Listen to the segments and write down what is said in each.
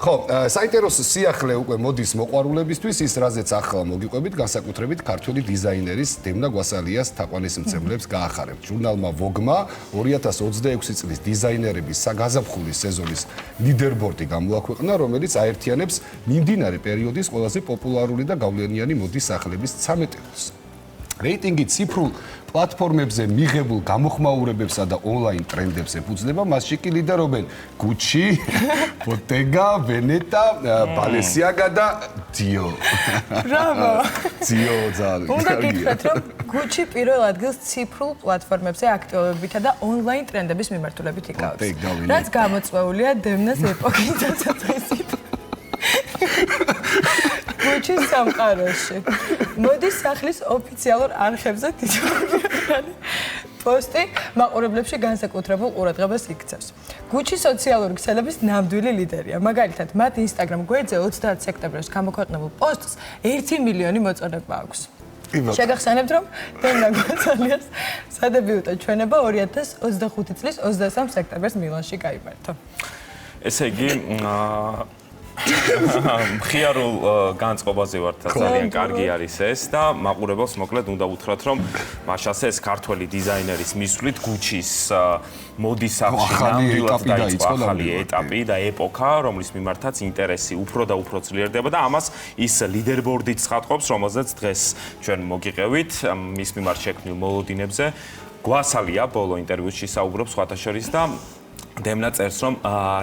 ხო, საინტერესო სიახლე უკვე მოდის მოყვარულებისთვის, ის რაზეც ახლა მოგიყვებით, განსაკუთრებით ქართველი დიზაინერის დემნა გვასალიას თაყვანისმცემლებს გაახარებთ. ჟურნალმა Vogue-მა 2026 წლის დიზაინერების გაზაფხულის სეზონის ლიდერბორდი გამოაქვეყნა, რომელიც აერთიანებს მიმდინარე პერიოდის ყველაზე პოპულარული და გავლენიანი მოდის სახლების 13 ტილს. რეიტინგი ციფრულ პლატფორმებზე მიღებულ გამოხმაურებებსა და ონლაინ ტრენდებს ეფუძნება, მასში კი ლიდერობენ Gucci, Bottega Veneta, Balenciaga და Dior. ბრავო! Dior ძალიან. უნდა გითხრათ, რომ Gucci პირველ ადგილს ციფრულ პლატფორმებზე აქტივობებითა და ონლაინ ტრენდების მიმართულებით იკავებს. რაც გამოწვეულია დემნას ეპოქის დასაწყისით. Gucci-ის სამყაროში. მოდის სახლის ოფიციალურ არხებზე თითოეული პოსტი მაყურებლებში განსაკუთრებულ ყურადღებას იქცევს. Gucci სოციალური ქსელების ნამდვილი ლიდერია. მაგალითად, მათ Instagram გვერდზე 30 სექტემბერს გამოქვეყნებულ პოსტს 1 მილიონი მოწონება აქვს. შეგახსენებთ, რომ დემნა გვასალიას სადებიუტო ჩვენება 2025 წლის 23 სექტემბერს მილანში გაიმართა. ესე იგი, მხიარულ განწყობაზე ვართ, ძალიან კარგი არის ეს და მაყურებელს მოკლედ უნდა უთხრათ, რომ მაშასე ეს ქართველი დიზაინერის მისვლით Gucci-ის მოდის სახლში ნამდვილად დაიწყო ახალი ეტაპი და ეპოქა, რომლის მიმართაც ინტერესი უფრო და უფრო ძლიერდება და ამას ის ლიდერბორდიც ცხადყოფს, რომელზეც დღეს ჩვენ მოგიყევით მის მიმართ შექმნილ მოლოდინებზე. გვასალია ბოლო ინტერვიუში საუბრობს სხვათა შორის და დემნა წერს, რომ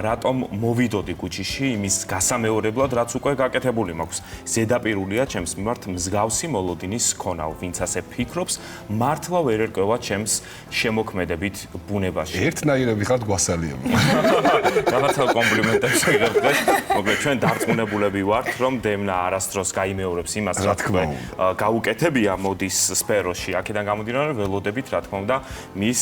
რატომ მოვიდოდი Gucci-ში იმის გასამეორებლად, რაც უკვე გაკეთებული მაქვს. ზედაპირულია ჩემს მიმართ მსგავსი მოლოდინის ქონა, ვინც ასე ფიქრობს, მართლა ვერ ერკვევა ჩემს შემოქმედებით ბუნებაში. ერთნაირები ხართ გვასალიები. რაღაცა კომპლიმენტებს ვიღებ დღეს. მოკლედ ჩვენ დარწმუნებულები ვართ, რომ დემნა არასდროს გაიმეორებს იმას, რა თქმა უნდა, გაუკეთებია მოდის სფეროში. აქედან გამომდინარე, ველოდებით, რა თქმა უნდა, მის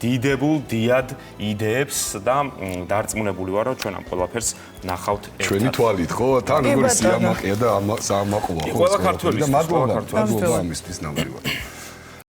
დიდებულ დიად იდეებს და დარწმუნებული ვარ, რომ ჩვენ ამ ყველაფერს ნახავთ ერთად. ჩვენი თვალით, ხო? თან როგორი სიამაყეა და საამაყოა, ხო? ყველა ქართველი და მადლობა ამისთვის ნამდვილად.